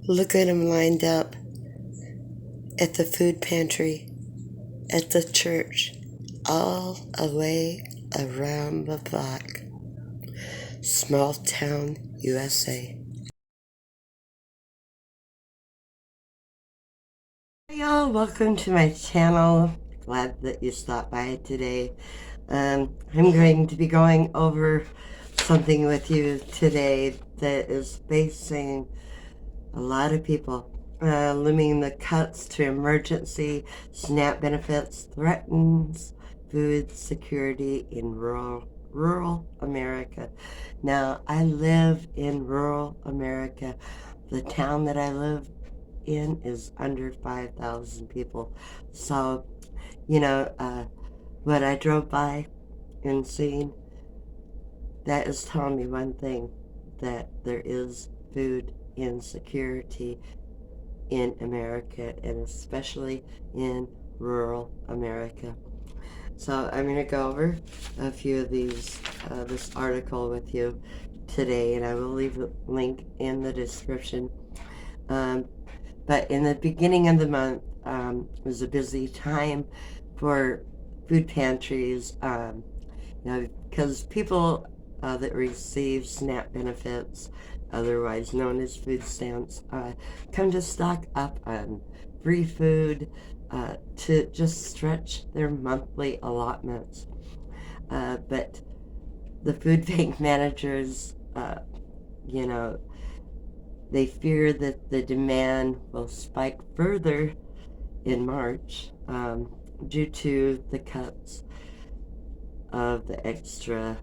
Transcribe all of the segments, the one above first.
Look at them lined up at the food pantry, at the church, all the way around the block. Small town, USA. Hey y'all, welcome to my channel. Glad that you stopped by today. I'm going to be going over something with you today that is facing a lot of people. Limiting the cuts to emergency SNAP benefits threatens food security in rural America. Now, I live in rural America. The town that I live in is under 5,000 people. So, what I drove by and seen, that is telling me one thing, that there is food insecurity in America, and especially in rural America. So I'm going to go over a few of this article with you today, and I will leave a link in the description. But in the beginning of the month was a busy time for food pantries, because people that receive SNAP benefits, otherwise known as food stamps, come to stock up on free food to just stretch their monthly allotments. But the food bank managers, they fear that the demand will spike further in March due to the cuts of the extra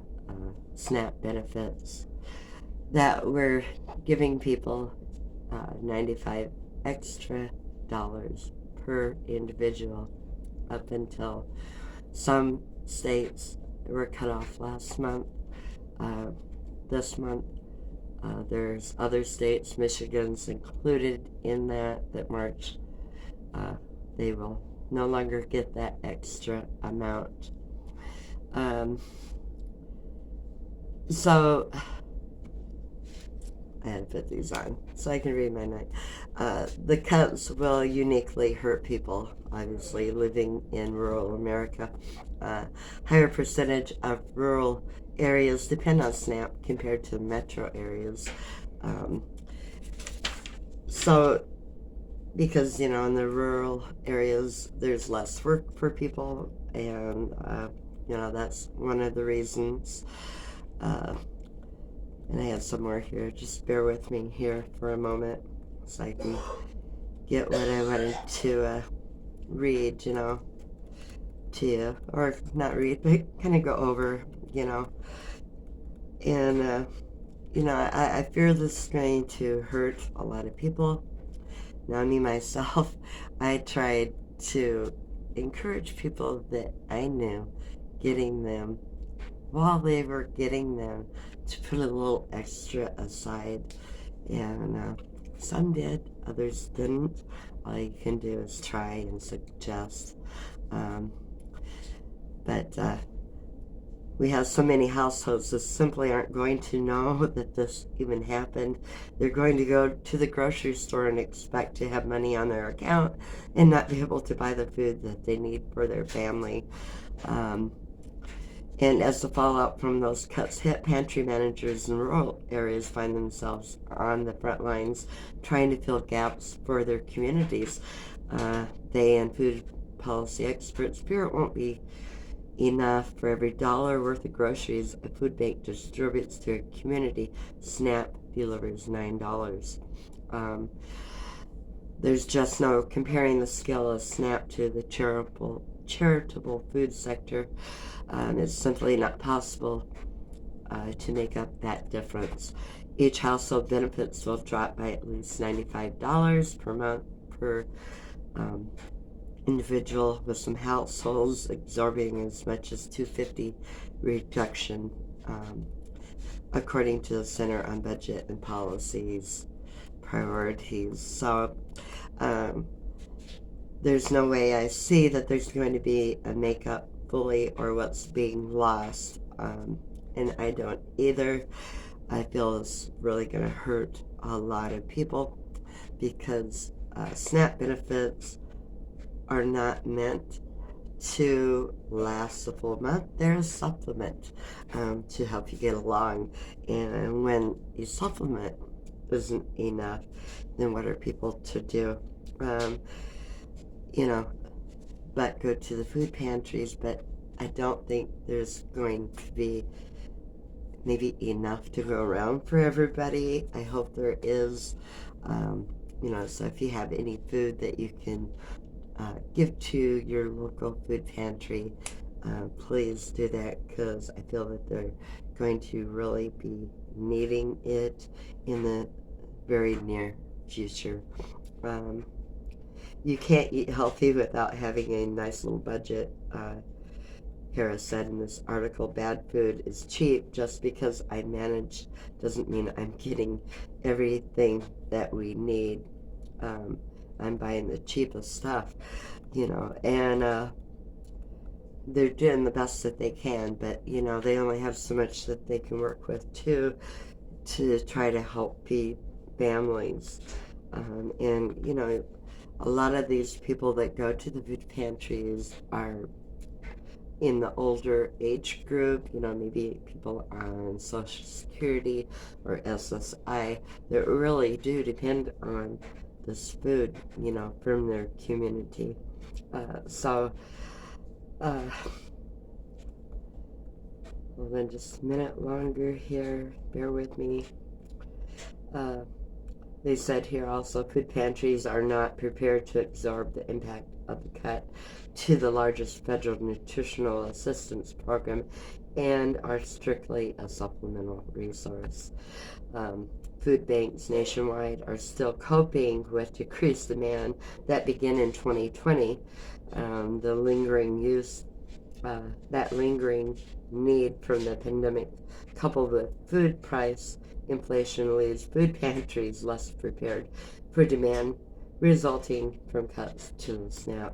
SNAP benefits that we're giving people, 95 extra dollars per individual, up until some states were cut off last month. This month, there's other states, Michigan's included in that March, they will no longer get that extra amount. So I had to put these on so I can read my note. The cuts will uniquely hurt people, obviously, living in rural America. Higher percentage of rural areas depend on SNAP compared to metro areas. So, because, in the rural areas, there's less work for people, and, that's one of the reasons. And I have some more here. Just bear with me here for a moment so I can get what I wanted to read, to you. Or not read, but kind of go over, And, I fear this is going to hurt a lot of people. Now, me, myself, I tried to encourage people that I knew, getting them, while they were getting them, to put a little extra aside, and some did, others didn't. All you can do is try and suggest, but we have so many households that simply aren't going to know that this even happened. They're going to go to the grocery store and expect to have money on their account and not be able to buy the food that they need for their family. And as the fallout from those cuts hit, pantry managers in rural areas find themselves on the front lines trying to fill gaps for their communities. They and food policy experts fear it won't be enough. For every dollar worth of groceries a food bank distributes to a community, SNAP delivers $9. There's just no comparing the scale of SNAP to the charitable food sector. It's simply not possible to make up that difference. Each household benefits will drop by at least $95 per month per individual, with some households absorbing as much as $250 reduction, according to the Center on Budget and Policies Priorities. So there's no way I see that there's going to be a makeup fully or what's being lost, and I don't either. I feel it's really going to hurt a lot of people. because SNAP benefits are not meant to last the full month. They're a supplement to help you get along. And when a supplement isn't enough, then what are people to do? Um, you know, but go to the food pantries. But I don't think there's going to be maybe enough to go around for everybody. I hope there is. Um, so if you have any food that you can give to your local food pantry, please do that, because I feel that they're going to really be needing it in the very near future. Um, you can't eat healthy without having a nice little budget. Harris said in this article, bad food is cheap. Just because I manage doesn't mean I'm getting everything that we need. I'm buying the cheapest stuff, and they're doing the best that they can, but they only have so much that they can work with too, to try to help feed families. And a lot of these people that go to the food pantries are in the older age group, maybe people on Social Security or SSI that really do depend on this food, from their community. So, well, then just a minute longer here. Bear with me. They said here also, food pantries are not prepared to absorb the impact of the cut to the largest federal nutritional assistance program and are strictly a supplemental resource. Food banks nationwide are still coping with decreased demand that began in 2020. The lingering need from the pandemic, coupled with food price inflation, leaves food pantries less prepared for demand, resulting from cuts to the SNAP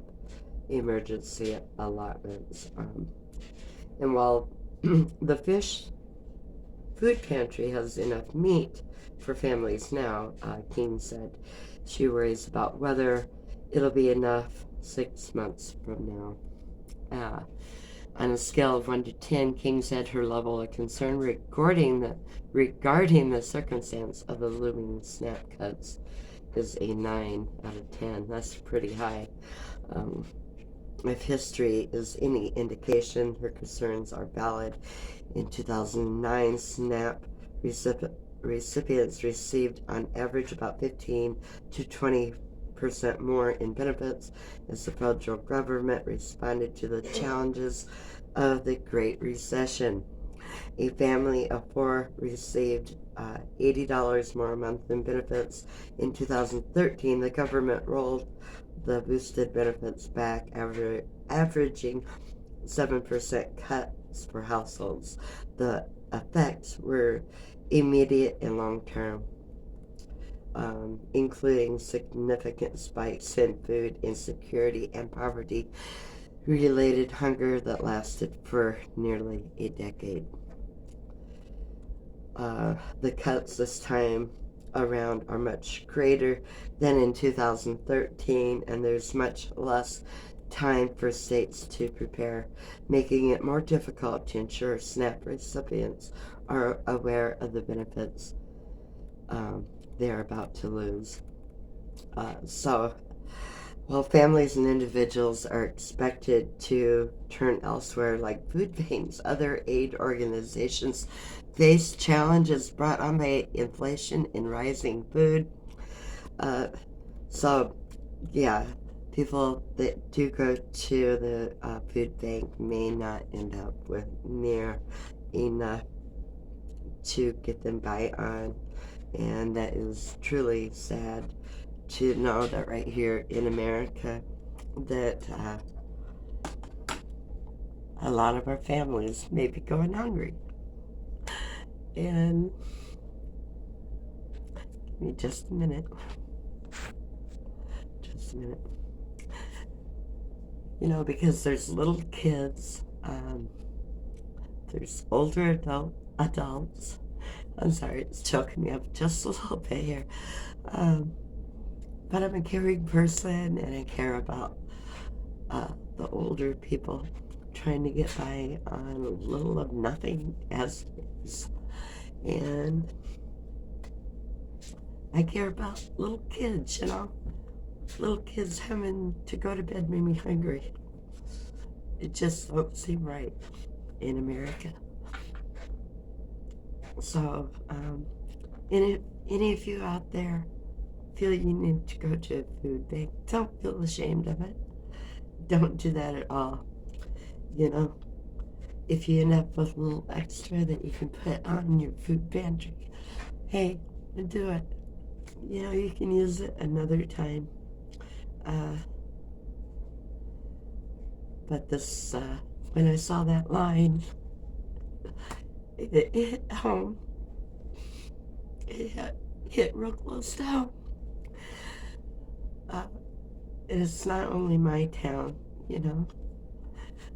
emergency allotments. And while the fish food pantry has enough meat for families now, King said she worries about whether it'll be enough 6 months from now. On a scale of 1 to 10, King said her level of concern regarding the circumstance of the looming SNAP cuts is a 9 out of 10. That's pretty high. If history is any indication, her concerns are valid. In 2009, SNAP recipients received on average about 15 to 20% more in benefits as the federal government responded to the challenges of the Great Recession. A family of 4 received $80 more a month in benefits. In 2013, the government rolled the boosted benefits back, averaging 7% cuts for households. The effects were immediate and long-term, including significant spikes in food insecurity and poverty-related hunger that lasted for nearly a decade. The cuts this time around are much greater than in 2013, and there's much less time for states to prepare, making it more difficult to ensure SNAP recipients are aware of the benefits they're about to lose. While families and individuals are expected to turn elsewhere, like food banks, other aid organizations face challenges brought on by inflation and rising food. People that do go to the food bank may not end up with near enough to get them by on, and that is truly sad to know that right here in America that a lot of our families may be going hungry. And give me just a minute. Because there's little kids, there's older adults. I'm sorry, it's choking me up just a little bit here. but I'm a caring person, and I care about the older people trying to get by on a little of nothing as is. And I care about little kids, you know. Little kids having to go to bed made me hungry. It just don't seem right in America. So, any of you out there feel you need to go to a food bank, don't feel ashamed of it. Don't do that at all. You know, if you end up with a little extra that you can put on your food pantry, hey, do it. You know, you can use it another time. Uh, but when I saw that line, it hit home. It hit real close to home. Uh, it's not only my town, you know,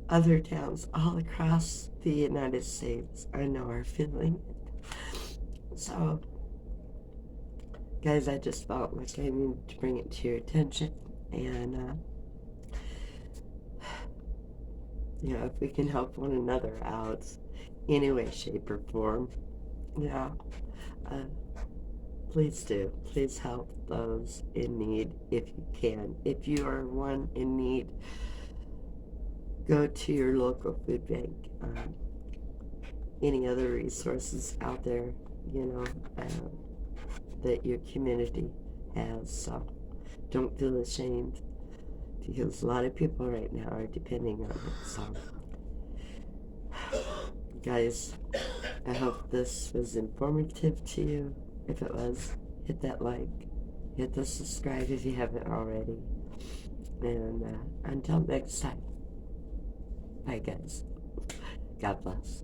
other towns all across the United States I know are feeling it. So, guys, I just felt like I needed to bring it to your attention. And, you know, if we can help one another out any way, shape, or form, you know, uh, please do. Please help those in need if you can. If you are one in need, go to your local food bank. Any other resources out there, you know, that your community has. So don't feel ashamed, because a lot of people right now are depending on it. So, guys, I hope this was informative to you. If it was, hit that like, hit the subscribe if you haven't already. And until next time, bye, guys. God bless.